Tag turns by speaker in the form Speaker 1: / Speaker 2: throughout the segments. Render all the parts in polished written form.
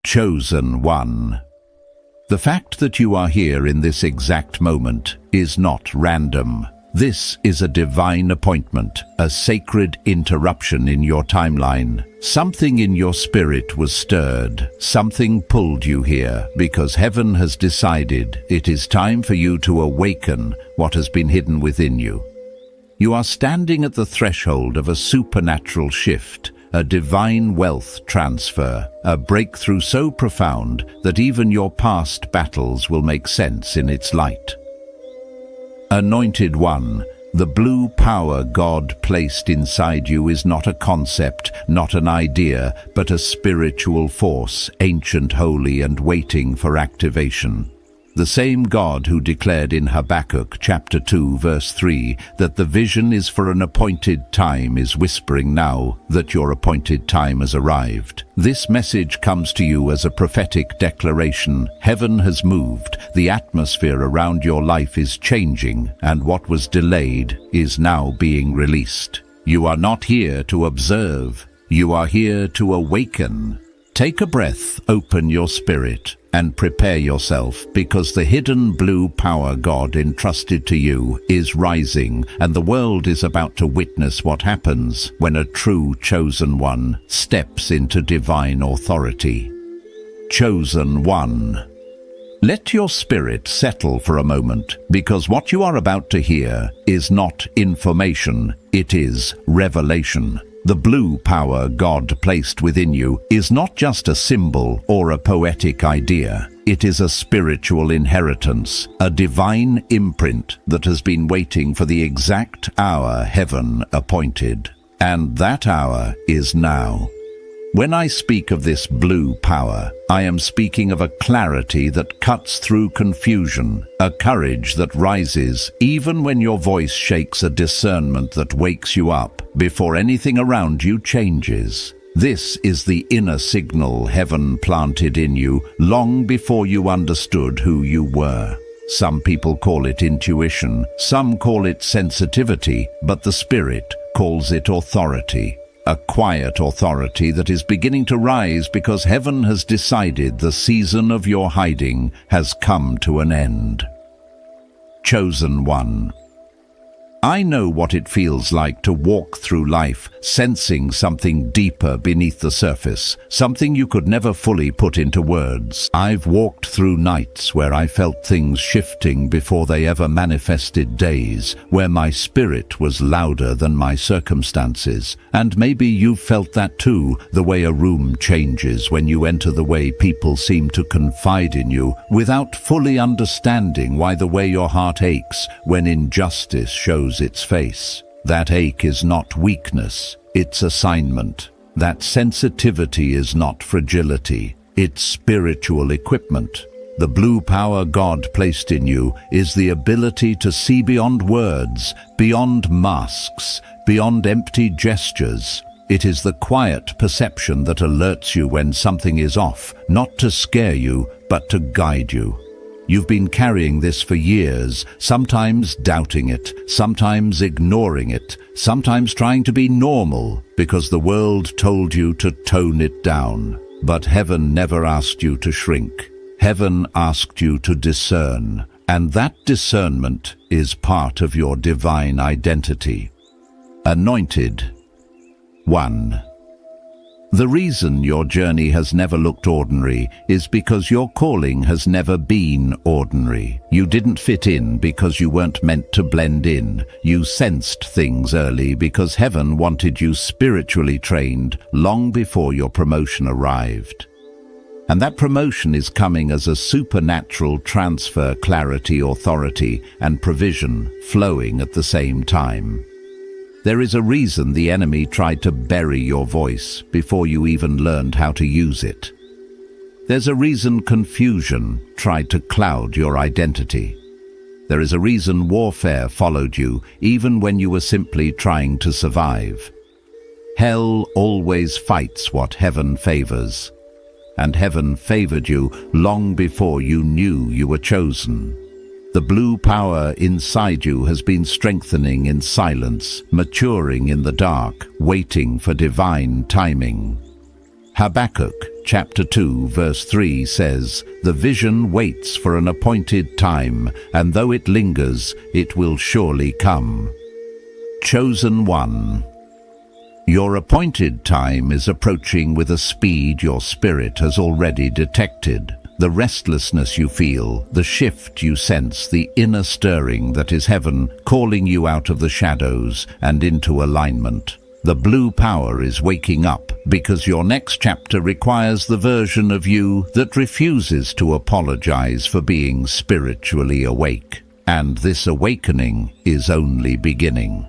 Speaker 1: Chosen one. The fact that you are here in this exact moment is not random. This is a divine appointment, a sacred interruption in your timeline. Something in your spirit was stirred. Something pulled you here because heaven has decided it is time for you to awaken what has been hidden within you. You are standing at the threshold of a supernatural shift, a divine wealth transfer, a breakthrough so profound that even your past battles will make sense in its light. Anointed One, the blue power God placed inside you is not a concept, not an idea, but a spiritual force, ancient, holy, and waiting for activation. The same God who declared in Habakkuk chapter 2 verse 3 that the vision is for an appointed time is whispering now that your appointed time has arrived. This message comes to you as a prophetic declaration. Heaven has moved, the atmosphere around your life is changing, and what was delayed is now being released. You are not here to observe, you are here to awaken. Take a breath, open your spirit, and prepare yourself, because the hidden blue power God entrusted to you is rising, and the world is about to witness what happens when a true chosen one steps into divine authority. Chosen one. Let your spirit settle for a moment, because what you are about to hear is not information, it is revelation. The blue power God placed within you is not just a symbol or a poetic idea. It is a spiritual inheritance, a divine imprint that has been waiting for the exact hour heaven appointed. And that hour is now. When I speak of this blue power, I am speaking of a clarity that cuts through confusion, a courage that rises even when your voice shakes, a discernment that wakes you up before anything around you changes. This is the inner signal heaven planted in you long before you understood who you were. Some people call it intuition, some call it sensitivity, but the Spirit calls it authority. A quiet authority that is beginning to rise because heaven has decided the season of your hiding has come to an end. Chosen one. I know what it feels like to walk through life sensing something deeper beneath the surface, something you could never fully put into words. I've walked through nights where I felt things shifting before they ever manifested, days where my spirit was louder than my circumstances. And maybe you've felt that too, the way a room changes when you enter, the way people seem to confide in you without fully understanding why, the way your heart aches when injustice shows its face. That ache is not weakness, it's assignment. That sensitivity is not fragility, it's spiritual equipment. The blue power God placed in you is the ability to see beyond words, beyond masks, beyond empty gestures. It is the quiet perception that alerts you when something is off, not to scare you, but to guide you. You've been carrying this for years, sometimes doubting it, sometimes ignoring it, sometimes trying to be normal because the world told you to tone it down. But heaven never asked you to shrink. Heaven asked you to discern, and that discernment is part of your divine identity. Anointed One. The reason your journey has never looked ordinary is because your calling has never been ordinary. You didn't fit in because you weren't meant to blend in. You sensed things early because heaven wanted you spiritually trained long before your promotion arrived. And that promotion is coming as a supernatural transfer, clarity, authority, and provision flowing at the same time. There is a reason the enemy tried to bury your voice before you even learned how to use it. There's a reason confusion tried to cloud your identity. There is a reason warfare followed you even when you were simply trying to survive. Hell always fights what heaven favors, and heaven favored you long before you knew you were chosen. The blue power inside you has been strengthening in silence, maturing in the dark, waiting for divine timing. Habakkuk chapter 2, verse 3 says, "The vision waits for an appointed time, and though it lingers, it will surely come." Chosen one. Your appointed time is approaching with a speed your spirit has already detected. The restlessness you feel, the shift you sense, the inner stirring that is heaven calling you out of the shadows and into alignment. The blue power is waking up because your next chapter requires the version of you that refuses to apologize for being spiritually awake. And this awakening is only beginning.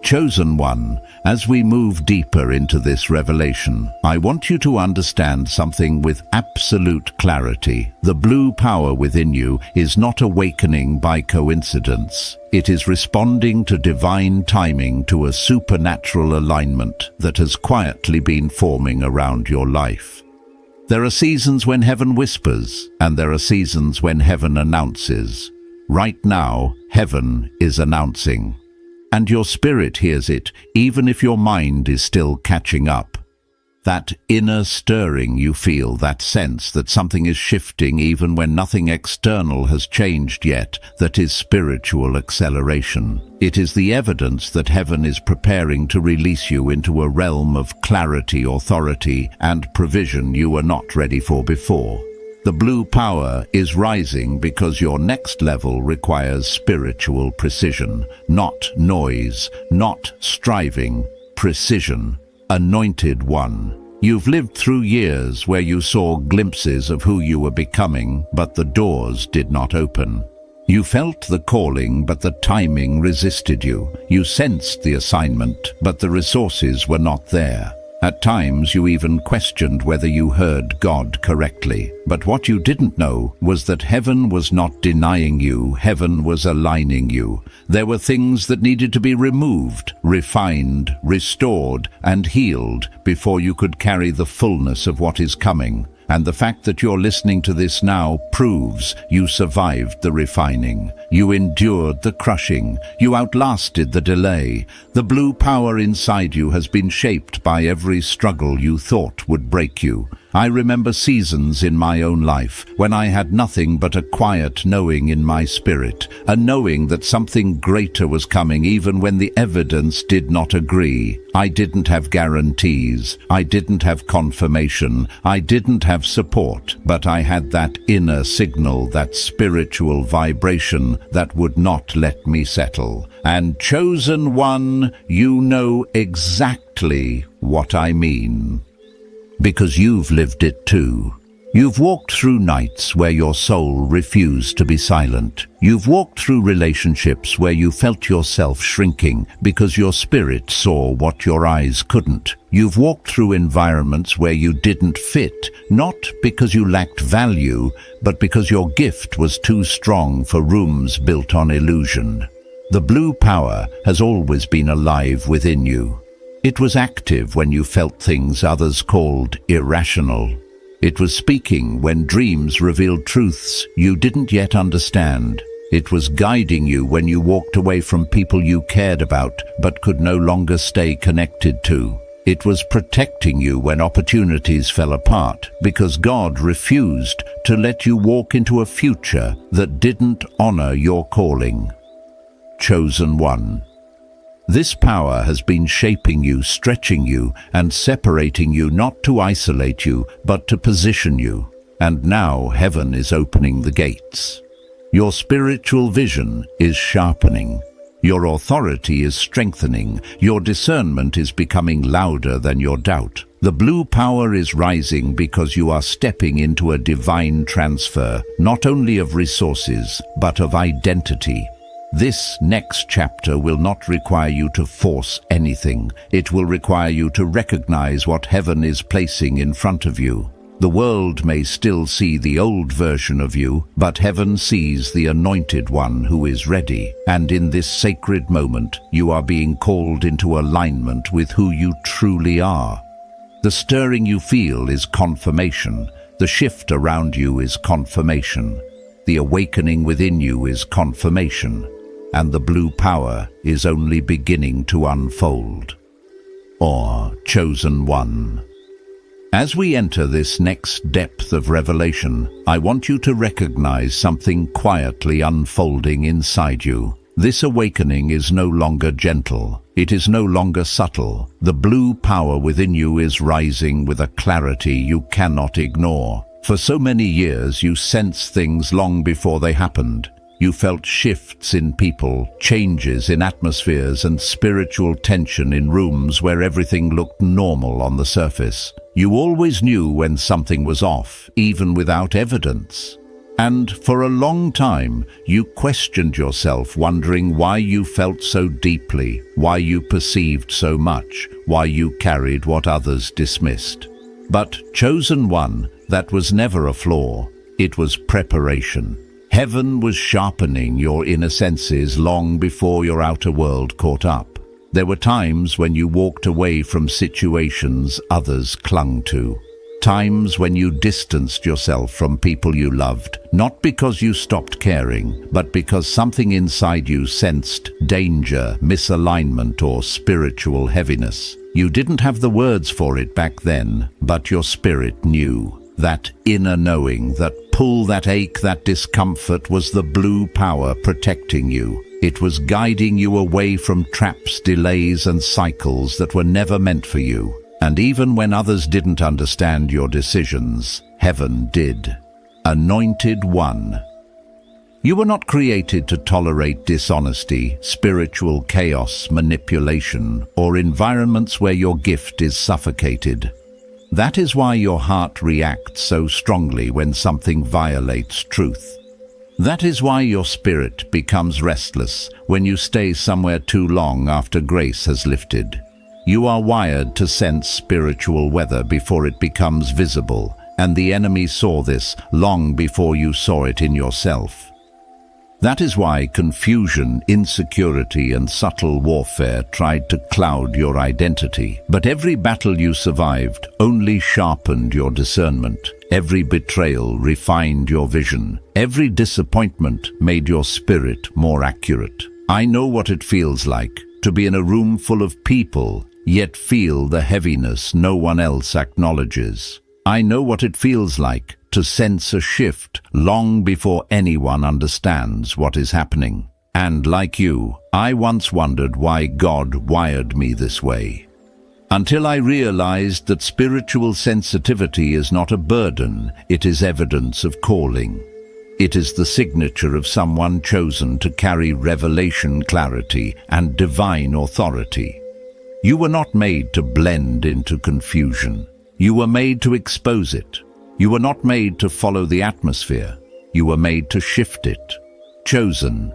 Speaker 1: Chosen one, as we move deeper into this revelation, I want you to understand something with absolute clarity. The blue power within you is not awakening by coincidence. It is responding to divine timing, to a supernatural alignment that has quietly been forming around your life. There are seasons when heaven whispers, and there are seasons when heaven announces. Right now, heaven is announcing. And your spirit hears it, even if your mind is still catching up. That inner stirring you feel, that sense that something is shifting even when nothing external has changed yet, that is spiritual acceleration. It is the evidence that heaven is preparing to release you into a realm of clarity, authority, and provision you were not ready for before. The blue power is rising because your next level requires spiritual precision, not noise, not striving, precision. Anointed one. You've lived through years where you saw glimpses of who you were becoming, but the doors did not open. You felt the calling, but the timing resisted you. You sensed the assignment, but the resources were not there. At times you even questioned whether you heard God correctly. But what you didn't know was that heaven was not denying you, heaven was aligning you. There were things that needed to be removed, refined, restored, and healed before you could carry the fullness of what is coming. And the fact that you're listening to this now proves you survived the refining. You endured the crushing. You outlasted the delay. The blue power inside you has been shaped by every struggle you thought would break you. I remember seasons in my own life when I had nothing but a quiet knowing in my spirit, a knowing that something greater was coming even when the evidence did not agree. I didn't have guarantees. I didn't have confirmation. I didn't have support, but I had that inner signal, that spiritual vibration that would not let me settle. And chosen one, you know exactly what I mean. Because you've lived it too. You've walked through nights where your soul refused to be silent. You've walked through relationships where you felt yourself shrinking because your spirit saw what your eyes couldn't. You've walked through environments where you didn't fit, not because you lacked value, but because your gift was too strong for rooms built on illusion. The blue power has always been alive within you. It was active when you felt things others called irrational. It was speaking when dreams revealed truths you didn't yet understand. It was guiding you when you walked away from people you cared about but could no longer stay connected to. It was protecting you when opportunities fell apart because God refused to let you walk into a future that didn't honor your calling. Chosen one. This power has been shaping you, stretching you, and separating you not to isolate you, but to position you. And now heaven is opening the gates. Your spiritual vision is sharpening. Your authority is strengthening. Your discernment is becoming louder than your doubt. The blue power is rising because you are stepping into a divine transfer, not only of resources, but of identity. This next chapter will not require you to force anything. It will require you to recognize what heaven is placing in front of you. The world may still see the old version of you, but heaven sees the anointed one who is ready. And in this sacred moment, you are being called into alignment with who you truly are. The stirring you feel is confirmation. The shift around you is confirmation. The awakening within you is confirmation. And the blue power is only beginning to unfold. Or chosen one. As we enter this next depth of revelation, I want you to recognize something quietly unfolding inside you. This awakening is no longer gentle. It is no longer subtle. The blue power within you is rising with a clarity you cannot ignore. For so many years, you sensed things long before they happened. You felt shifts in people, changes in atmospheres, and spiritual tension in rooms where everything looked normal on the surface. You always knew when something was off, even without evidence. And for a long time, you questioned yourself, wondering why you felt so deeply, why you perceived so much, why you carried what others dismissed. But chosen one, that was never a flaw. It was preparation. Heaven was sharpening your inner senses long before your outer world caught up. There were times when you walked away from situations others clung to. Times when you distanced yourself from people you loved, not because you stopped caring, but because something inside you sensed danger, misalignment, or spiritual heaviness. You didn't have the words for it back then, but your spirit knew. That inner knowing, that pull, that ache, that discomfort was the blue power protecting you. It was guiding you away from traps, delays, and cycles that were never meant for you. And even when others didn't understand your decisions, heaven did. Anointed one. You were not created to tolerate dishonesty, spiritual chaos, manipulation, or environments where your gift is suffocated. That is why your heart reacts so strongly when something violates truth. That is why your spirit becomes restless when you stay somewhere too long after grace has lifted. You are wired to sense spiritual weather before it becomes visible, and the enemy saw this long before you saw it in yourself. That is why confusion, insecurity, and subtle warfare tried to cloud your identity. But every battle you survived only sharpened your discernment. Every betrayal refined your vision. Every disappointment made your spirit more accurate. I know what it feels like to be in a room full of people, yet feel the heaviness no one else acknowledges. I know what it feels like to sense a shift long before anyone understands what is happening. And like you, I once wondered why God wired me this way. Until I realized that spiritual sensitivity is not a burden, it is evidence of calling. It is the signature of someone chosen to carry revelation, clarity, and divine authority. You were not made to blend into confusion. You were made to expose it. You were not made to follow the atmosphere. You were made to shift it. Chosen.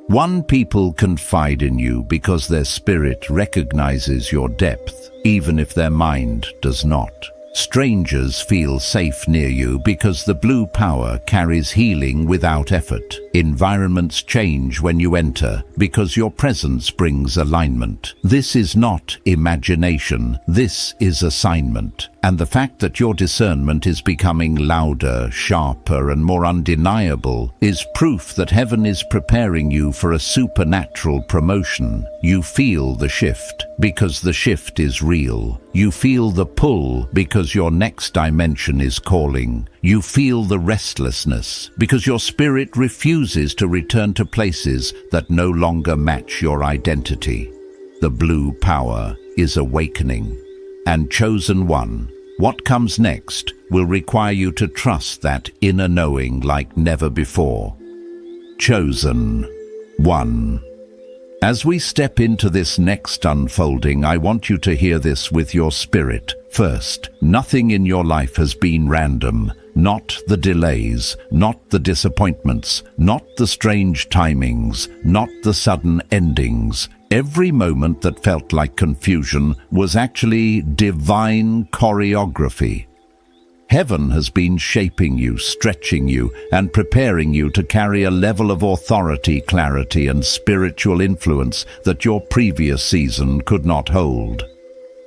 Speaker 1: One, people confide in you because their spirit recognizes your depth, even if their mind does not. Strangers feel safe near you because the blue power carries healing without effort. Environments change when you enter because your presence brings alignment. This is not imagination, this is assignment. And the fact that your discernment is becoming louder, sharper, and more undeniable is proof that heaven is preparing you for a supernatural promotion. You feel the shift because the shift is real. You feel the pull because your next dimension is calling. You feel the restlessness because your spirit refuses to return to places that no longer match your identity. The blue power is awakening. And chosen one, what comes next will require you to trust that inner knowing like never before. Chosen one. As we step into this next unfolding, I want you to hear this with your spirit. First, nothing in your life has been random. Not the delays, not the disappointments, not the strange timings, not the sudden endings. Every moment that felt like confusion was actually divine choreography. Heaven has been shaping you, stretching you, and preparing you to carry a level of authority, clarity, and spiritual influence that your previous season could not hold.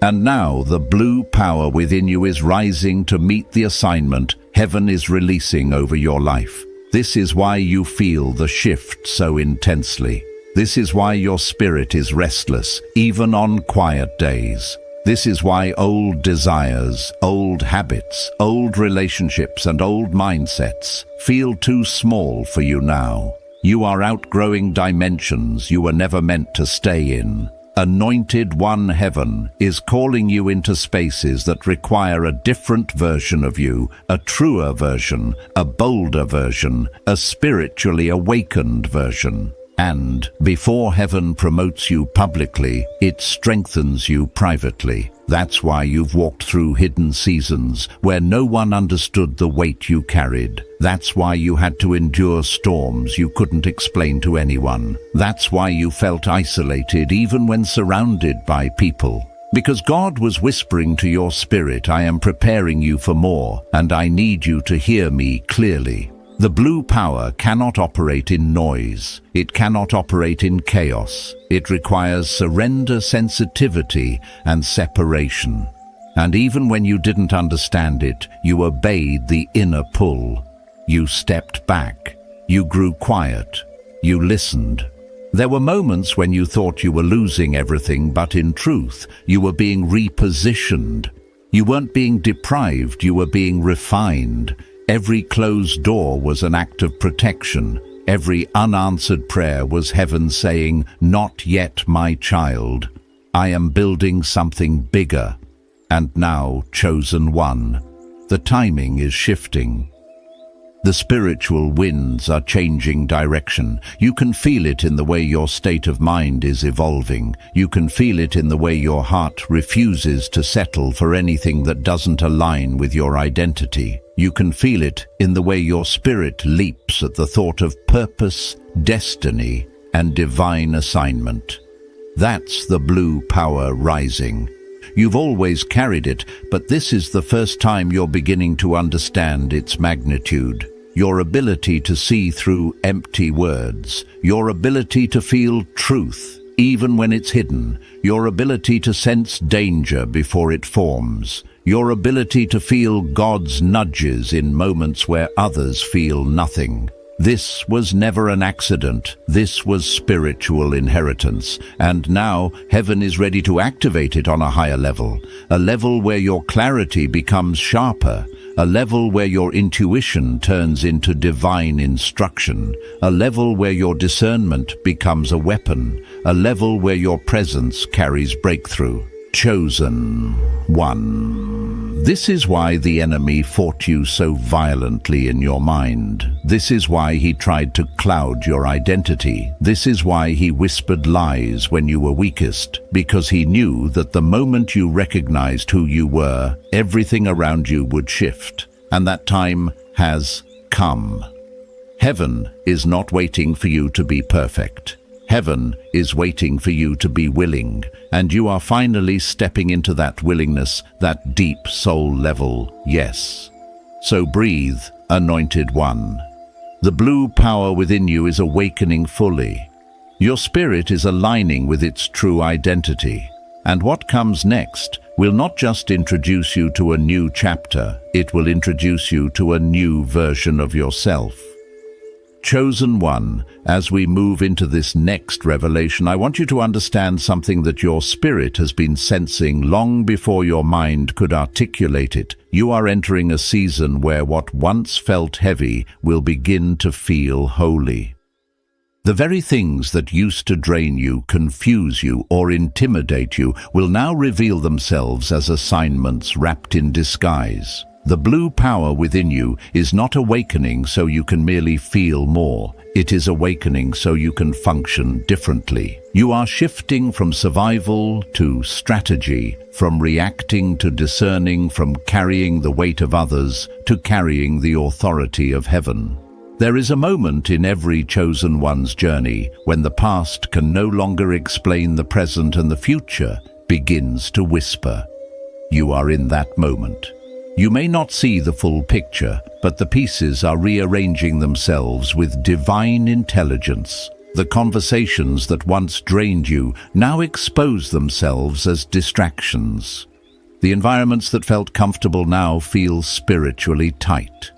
Speaker 1: And now the blue power within you is rising to meet the assignment heaven is releasing over your life. This is why you feel the shift so intensely. This is why your spirit is restless, even on quiet days. This is why old desires, old habits, old relationships and old mindsets feel too small for you now. You are outgrowing dimensions you were never meant to stay in. Anointed One Heaven is calling you into spaces that require a different version of you, a truer version, a bolder version, a spiritually awakened version. And before heaven promotes you publicly, it strengthens you privately. That's why you've walked through hidden seasons where no one understood the weight you carried. That's why you had to endure storms you couldn't explain to anyone. That's why you felt isolated even when surrounded by people. Because God was whispering to your spirit, I am preparing you for more, and I need you to hear me clearly. The blue power cannot operate in noise. It cannot operate in chaos. It requires surrender, sensitivity, and separation. And even when you didn't understand it, you obeyed the inner pull. You stepped back. You grew quiet. You listened. There were moments when you thought you were losing everything, but in truth, you were being repositioned. You weren't being deprived, you were being refined. Every closed door was an act of protection. Every unanswered prayer was heaven saying, "Not yet, my child. I am building something bigger." And now, chosen one, the timing is shifting. The spiritual winds are changing direction. You can feel it in the way your state of mind is evolving. You can feel it in the way your heart refuses to settle for anything that doesn't align with your identity. You can feel it in the way your spirit leaps at the thought of purpose, destiny, and divine assignment. That's the blue power rising. You've always carried it, but this is the first time you're beginning to understand its magnitude. Your ability to see through empty words, your ability to feel truth, even when it's hidden, your ability to sense danger before it forms, your ability to feel God's nudges in moments where others feel nothing. This was never an accident. This was spiritual inheritance. And now heaven is ready to activate it on a higher level, a level where your clarity becomes sharper, a level where your intuition turns into divine instruction, a level where your discernment becomes a weapon, a level where your presence carries breakthrough. Chosen one. This is why the enemy fought you so violently in your mind. This is why he tried to cloud your identity. This is why he whispered lies when you were weakest, because he knew that the moment you recognized who you were, everything around you would shift. And that time has come. Heaven is not waiting for you to be perfect. Heaven is waiting for you to be willing, and you are finally stepping into that willingness, that deep soul level, yes. So breathe, anointed one. The blue power within you is awakening fully. Your spirit is aligning with its true identity. And what comes next will not just introduce you to a new chapter, it will introduce you to a new version of yourself. Chosen one, as we move into this next revelation, I want you to understand something that your spirit has been sensing long before your mind could articulate it. You are entering a season where what once felt heavy will begin to feel holy. The very things that used to drain you, confuse you, or intimidate you will now reveal themselves as assignments wrapped in disguise. The blue power within you is not awakening so you can merely feel more. It is awakening so you can function differently. You are shifting from survival to strategy, from reacting to discerning, from carrying the weight of others to carrying the authority of heaven. There is a moment in every chosen one's journey when the past can no longer explain the present and the future begins to whisper. You are in that moment. You may not see the full picture, but the pieces are rearranging themselves with divine intelligence. The conversations that once drained you now expose themselves as distractions. The environments that felt comfortable now feel spiritually tight.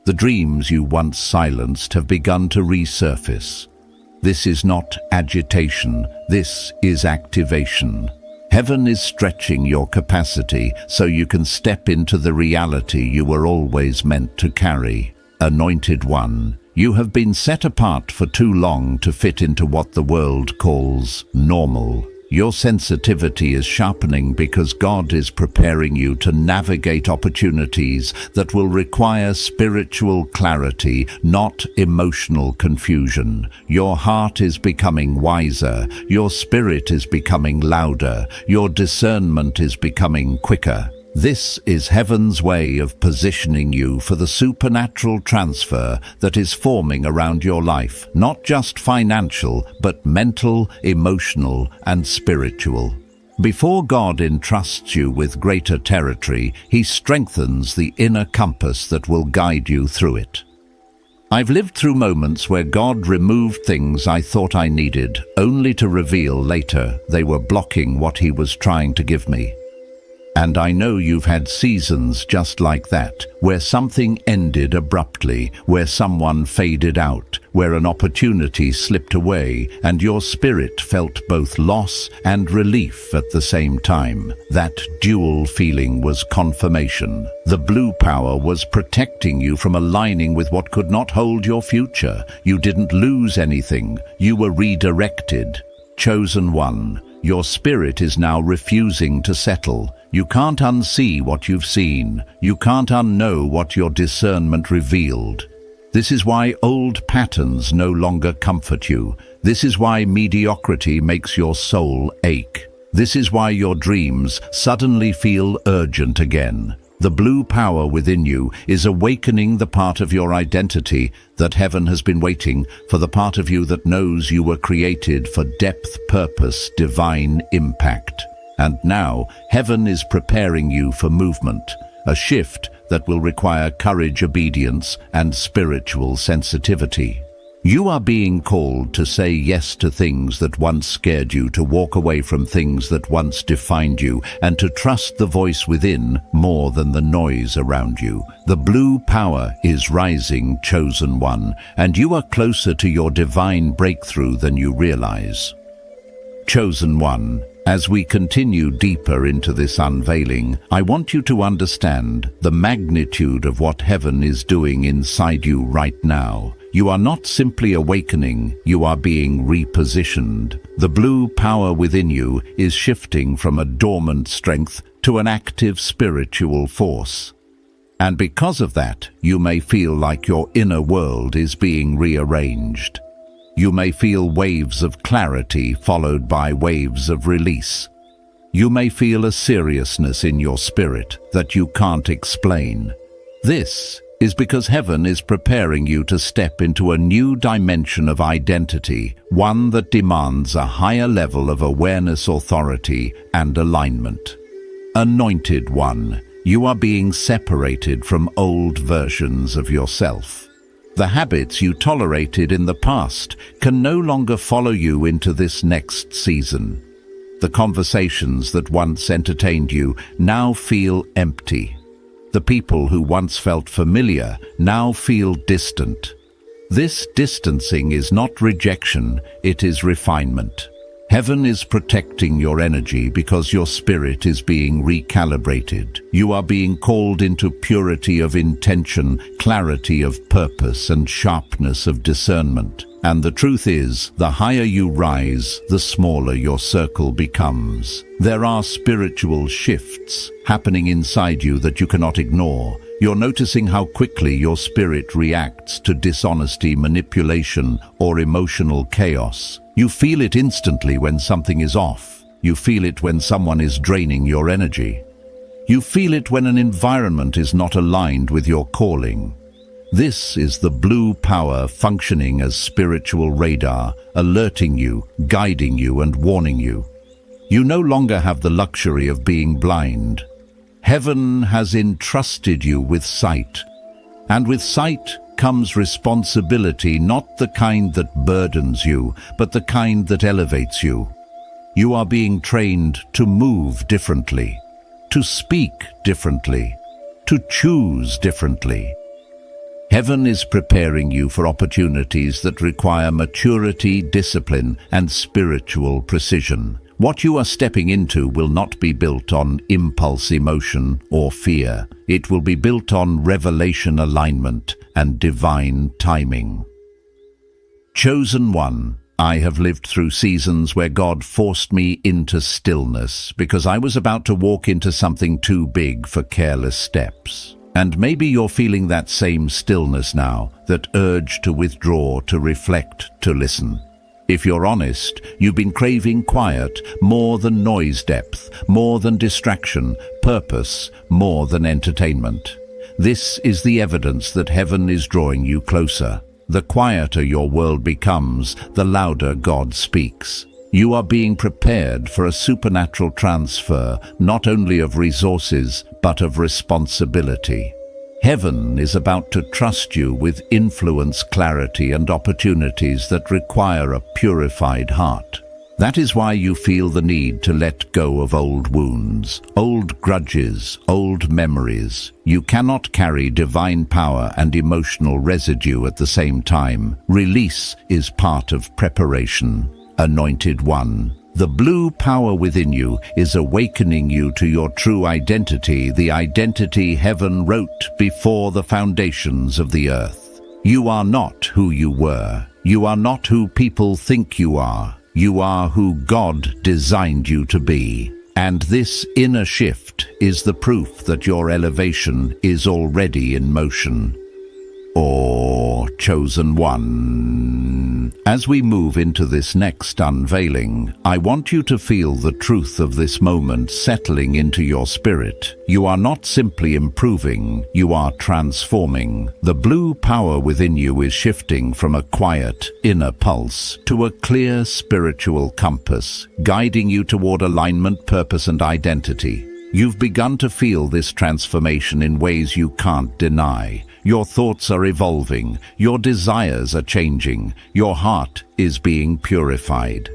Speaker 1: The dreams you once silenced have begun to resurface. This is not agitation, this is activation. Heaven is stretching your capacity so you can step into the reality you were always meant to carry. Anointed One, you have been set apart for too long to fit into what the world calls normal. Your sensitivity is sharpening because God is preparing you to navigate opportunities that will require spiritual clarity, not emotional confusion. Your heart is becoming wiser, your spirit is becoming louder, your discernment is becoming quicker. This is heaven's way of positioning you for the supernatural transfer that is forming around your life, not just financial, but mental, emotional, and spiritual. Before God entrusts you with greater territory, He strengthens the inner compass that will guide you through it. I've lived through moments where God removed things I thought I needed, only to reveal later they were blocking what He was trying to give me. And I know you've had seasons just like that, where something ended abruptly, where someone faded out, where an opportunity slipped away, and your spirit felt both loss and relief at the same time. That dual feeling was confirmation. The blue power was protecting you from aligning with what could not hold your future. You didn't lose anything. You were redirected. Chosen One, your spirit is now refusing to settle. You can't unsee what you've seen. You can't unknow what your discernment revealed. This is why old patterns no longer comfort you. This is why mediocrity makes your soul ache. This is why your dreams suddenly feel urgent again. The blue power within you is awakening the part of your identity that heaven has been waiting for, the part of you that knows you were created for depth, purpose, divine impact. And now, heaven is preparing you for movement, a shift that will require courage, obedience, and spiritual sensitivity. You are being called to say yes to things that once scared you, to walk away from things that once defined you, and to trust the voice within more than the noise around you. The blue power is rising, Chosen One, and you are closer to your divine breakthrough than you realize. Chosen One, as we continue deeper into this unveiling, I want you to understand the magnitude of what heaven is doing inside you right now. You are not simply awakening, you are being repositioned. The blue power within you is shifting from a dormant strength to an active spiritual force. And because of that, you may feel like your inner world is being rearranged. You may feel waves of clarity followed by waves of release. You may feel a seriousness in your spirit that you can't explain. This is because heaven is preparing you to step into a new dimension of identity, one that demands a higher level of awareness, authority, and alignment. Anointed One, you are being separated from old versions of yourself. The habits you tolerated in the past can no longer follow you into this next season. The conversations that once entertained you now feel empty. The people who once felt familiar now feel distant. This distancing is not rejection, it is refinement. Heaven is protecting your energy because your spirit is being recalibrated. You are being called into purity of intention, clarity of purpose, and sharpness of discernment. And the truth is, the higher you rise, the smaller your circle becomes. There are spiritual shifts happening inside you that you cannot ignore. You're noticing how quickly your spirit reacts to dishonesty, manipulation, or emotional chaos. You feel it instantly when something is off. You feel it when someone is draining your energy. You feel it when an environment is not aligned with your calling. This is the blue power functioning as spiritual radar, alerting you, guiding you, and warning you. You no longer have the luxury of being blind. Heaven has entrusted you with sight, and with sight comes responsibility, not the kind that burdens you, but the kind that elevates you. You are being trained to move differently, to speak differently, to choose differently. Heaven is preparing you for opportunities that require maturity, discipline, and spiritual precision. What you are stepping into will not be built on impulse, emotion, or fear. It will be built on revelation, alignment, and divine timing. Chosen one. I have lived through seasons where God forced me into stillness because I was about to walk into something too big for careless steps. And maybe you're feeling that same stillness now, that urge to withdraw, to reflect, to listen. If you're honest, you've been craving quiet more than noise, depth, more than distraction, purpose, more than entertainment. This is the evidence that heaven is drawing you closer. The quieter your world becomes, the louder God speaks. You are being prepared for a supernatural transfer, not only of resources, but of responsibility. Heaven is about to trust you with influence, clarity, and opportunities that require a purified heart. That is why you feel the need to let go of old wounds, old grudges, old memories. You cannot carry divine power and emotional residue at the same time. Release is part of preparation. Anointed one. The blue power within you is awakening you to your true identity, the identity heaven wrote before the foundations of the earth. You are not who you were. You are not who people think you are. You are who God designed you to be. And this inner shift is the proof that your elevation is already in motion. Or chosen one. As we move into this next unveiling, I want you to feel the truth of this moment settling into your spirit. You are not simply improving, you are transforming. The blue power within you is shifting from a quiet, inner pulse to a clear spiritual compass, guiding you toward alignment, purpose, and identity. You've begun to feel this transformation in ways you can't deny. Your thoughts are evolving, your desires are changing, your heart is being purified.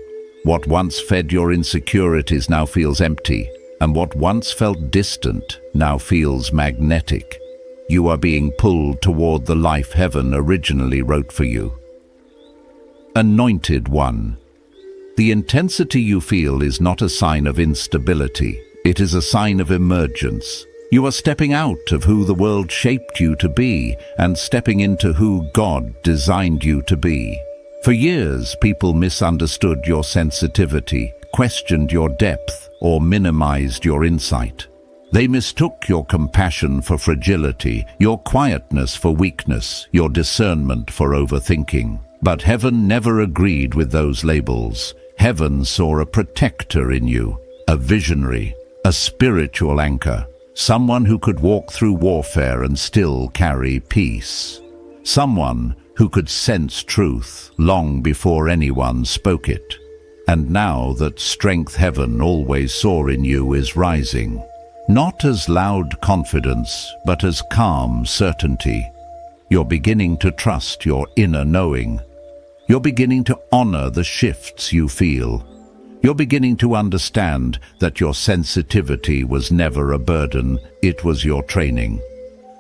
Speaker 1: What once fed your insecurities now feels empty, and what once felt distant now feels magnetic. You are being pulled toward the life heaven originally wrote for you. Anointed one. The intensity you feel is not a sign of instability, it is a sign of emergence. You are stepping out of who the world shaped you to be and stepping into who God designed you to be. For years, people misunderstood your sensitivity, questioned your depth, or minimized your insight. They mistook your compassion for fragility, your quietness for weakness, your discernment for overthinking. But heaven never agreed with those labels. Heaven saw a protector in you, a visionary, a spiritual anchor. Someone who could walk through warfare and still carry peace. Someone who could sense truth long before anyone spoke it. And now that strength heaven always saw in you is rising. Not as loud confidence, but as calm certainty. You're beginning to trust your inner knowing. You're beginning to honor the shifts you feel. You're beginning to understand that your sensitivity was never a burden, it was your training.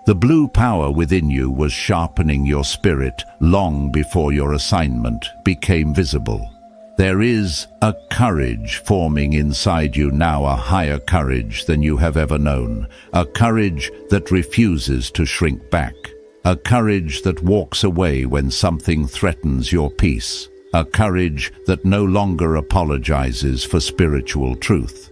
Speaker 1: The blue power within you was sharpening your spirit long before your assignment became visible. There is a courage forming inside you now, a higher courage than you have ever known, a courage that refuses to shrink back, a courage that walks away when something threatens your peace. A courage that no longer apologizes for spiritual truth.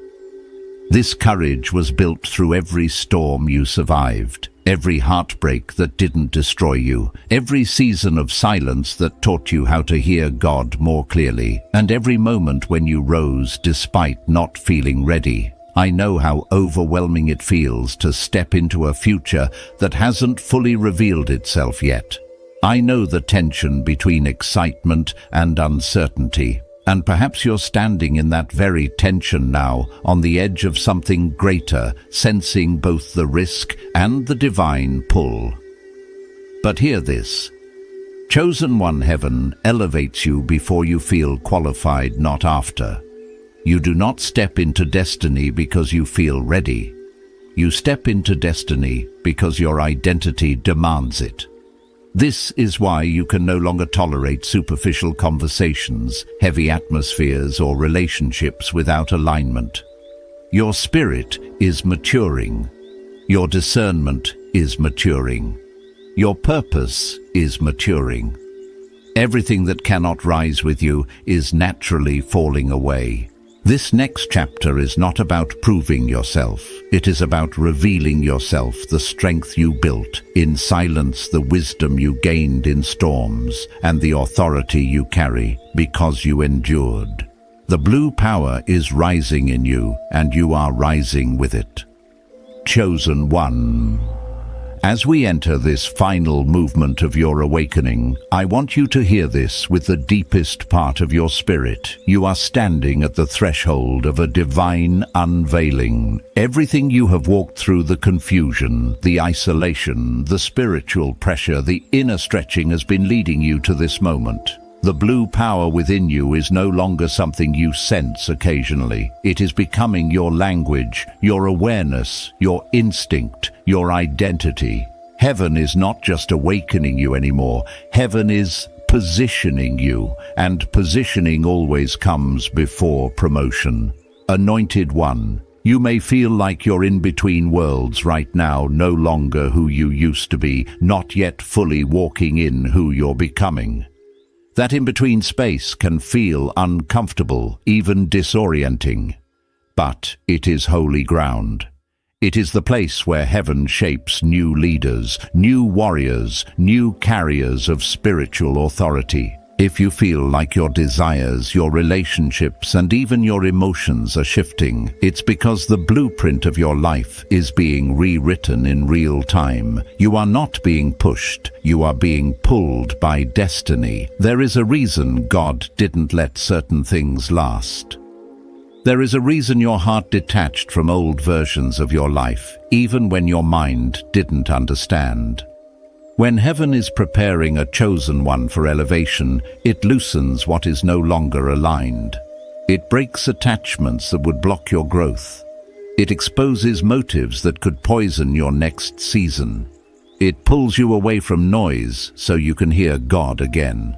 Speaker 1: This courage was built through every storm you survived, every heartbreak that didn't destroy you, every season of silence that taught you how to hear God more clearly, and every moment when you rose despite not feeling ready. I know how overwhelming it feels to step into a future that hasn't fully revealed itself yet. I know the tension between excitement and uncertainty, and perhaps you're standing in that very tension now, on the edge of something greater, sensing both the risk and the divine pull. But hear this. Chosen one heaven elevates you before you feel qualified, not after. You do not step into destiny because you feel ready. You step into destiny because your identity demands it. This is why you can no longer tolerate superficial conversations, heavy atmospheres, or relationships without alignment. Your spirit is maturing. Your discernment is maturing. Your purpose is maturing. Everything that cannot rise with you is naturally falling away. This next chapter is not about proving yourself. It is about revealing yourself, the strength you built in silence, the wisdom you gained in storms, and the authority you carry because you endured. The blue power is rising in you, and you are rising with it. Chosen one. As we enter this final movement of your awakening, I want you to hear this with the deepest part of your spirit. You are standing at the threshold of a divine unveiling. Everything you have walked through, the confusion, the isolation, the spiritual pressure, the inner stretching, has been leading you to this moment. The blue power within you is no longer something you sense occasionally. It is becoming your language, your awareness, your instinct, your identity. Heaven is not just awakening you anymore. Heaven is positioning you, and positioning always comes before promotion. Anointed one, you may feel like you're in between worlds right now, no longer who you used to be, not yet fully walking in who you're becoming. That in-between space can feel uncomfortable, even disorienting. But it is holy ground. It is the place where heaven shapes new leaders, new warriors, new carriers of spiritual authority. If you feel like your desires, your relationships, and even your emotions are shifting, it's because the blueprint of your life is being rewritten in real time. You are not being pushed, you are being pulled by destiny. There is a reason God didn't let certain things last. There is a reason your heart detached from old versions of your life, even when your mind didn't understand. When heaven is preparing a chosen one for elevation, it loosens what is no longer aligned. It breaks attachments that would block your growth. It exposes motives that could poison your next season. It pulls you away from noise so you can hear God again.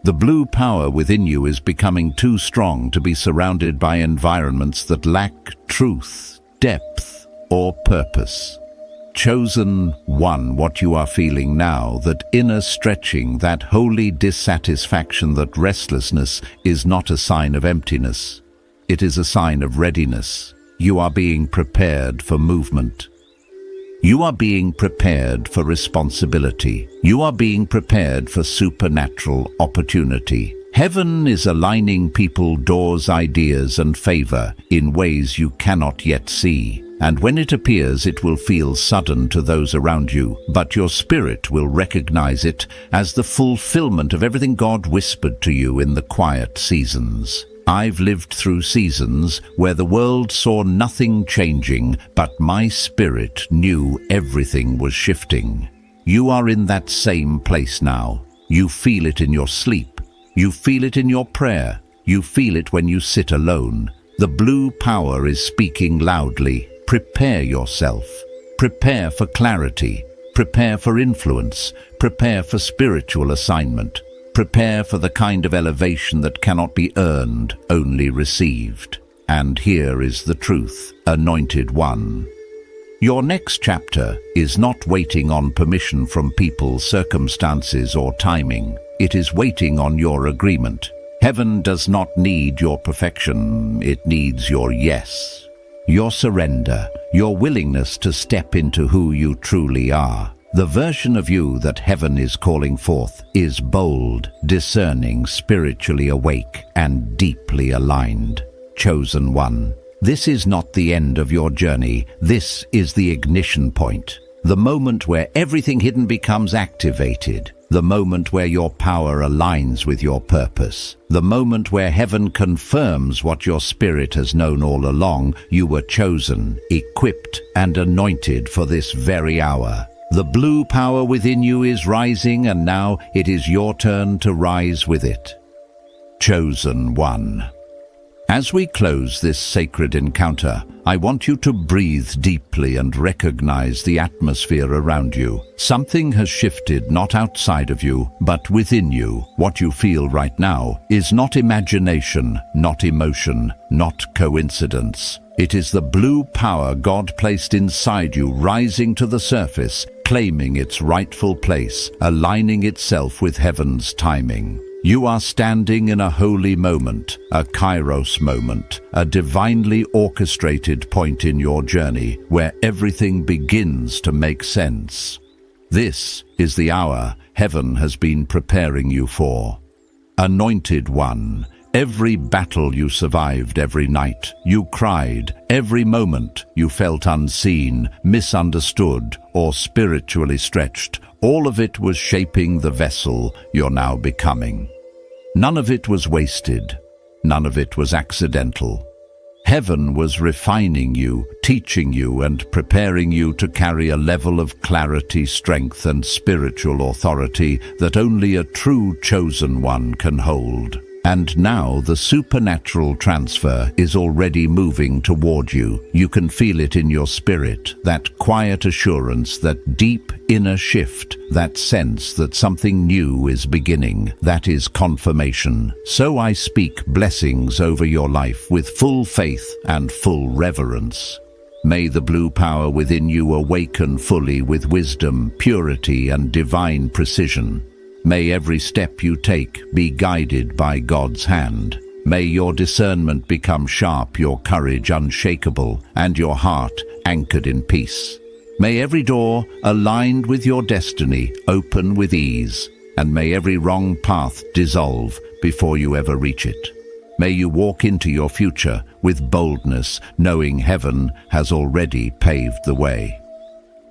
Speaker 1: The blue power within you is becoming too strong to be surrounded by environments that lack truth, depth, or purpose. Chosen one, what you are feeling now, that inner stretching, that holy dissatisfaction, that restlessness, is not a sign of emptiness. It is a sign of readiness. You are being prepared for movement. You are being prepared for responsibility. You are being prepared for supernatural opportunity. Heaven is aligning people, doors, ideas, and favor in ways you cannot yet see. And when it appears, it will feel sudden to those around you, but your spirit will recognize it as the fulfillment of everything God whispered to you in the quiet seasons. I've lived through seasons where the world saw nothing changing, but my spirit knew everything was shifting. You are in that same place now. You feel it in your sleep. You feel it in your prayer. You feel it when you sit alone. The blue power is speaking loudly. Prepare yourself. Prepare for clarity. Prepare for influence. Prepare for spiritual assignment. Prepare for the kind of elevation that cannot be earned, only received. And here is the truth, anointed one. Your next chapter is not waiting on permission from people, circumstances, or timing. It is waiting on your agreement. Heaven does not need your perfection, it needs your yes. Your surrender, your willingness to step into who you truly are. The version of you that heaven is calling forth is bold, discerning, spiritually awake, and deeply aligned. Chosen one. This is not the end of your journey. This is the ignition point. The moment where everything hidden becomes activated. The moment where your power aligns with your purpose. The moment where heaven confirms what your spirit has known all along. You were chosen, equipped, and anointed for this very hour. The blue power within you is rising, and now it is your turn to rise with it. Chosen one. As we close this sacred encounter, I want you to breathe deeply and recognize the atmosphere around you. Something has shifted not outside of you, but within you. What you feel right now is not imagination, not emotion, not coincidence. It is the blue power God placed inside you rising to the surface, claiming its rightful place, aligning itself with heaven's timing. You are standing in a holy moment, a kairos moment, a divinely orchestrated point in your journey where everything begins to make sense. This is the hour heaven has been preparing you for. Anointed one, every battle you survived, every night you cried, every moment you felt unseen, misunderstood, or spiritually stretched, all of it was shaping the vessel you're now becoming. None of it was wasted. None of it was accidental. Heaven was refining you, teaching you, and preparing you to carry a level of clarity, strength, and spiritual authority that only a true chosen one can hold. And now the supernatural transfer is already moving toward you. You can feel it in your spirit, that quiet assurance, that deep inner shift, that sense that something new is beginning. That is confirmation. So I speak blessings over your life with full faith and full reverence. May the blue power within you awaken fully with wisdom, purity, and divine precision. May every step you take be guided by God's hand. May your discernment become sharp, your courage unshakable, and your heart anchored in peace. May every door aligned with your destiny open with ease, and may every wrong path dissolve before you ever reach it. May you walk into your future with boldness, knowing heaven has already paved the way.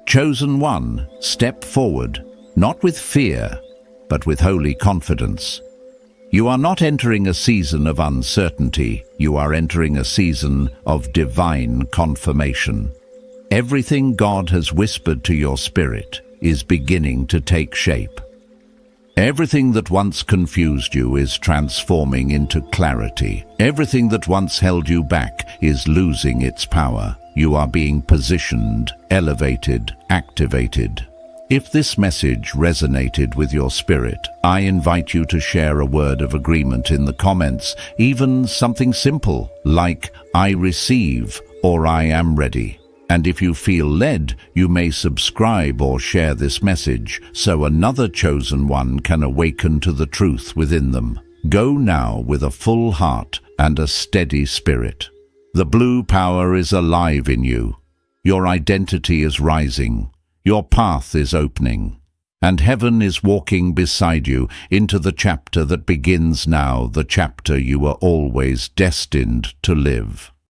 Speaker 1: Chosen one, step forward, not with fear, but with holy confidence. You are not entering a season of uncertainty, you are entering a season of divine confirmation. Everything God has whispered to your spirit is beginning to take shape. Everything that once confused you is transforming into clarity. Everything that once held you back is losing its power. You are being positioned, elevated, activated. If this message resonated with your spirit, I invite you to share a word of agreement in the comments, even something simple like "I receive" or "I am ready." And if you feel led, you may subscribe or share this message so another chosen one can awaken to the truth within them. Go now with a full heart and a steady spirit. The blue power is alive in you. Your identity is rising. Your path is opening, and heaven is walking beside you into the chapter that begins now, the chapter you were always destined to live.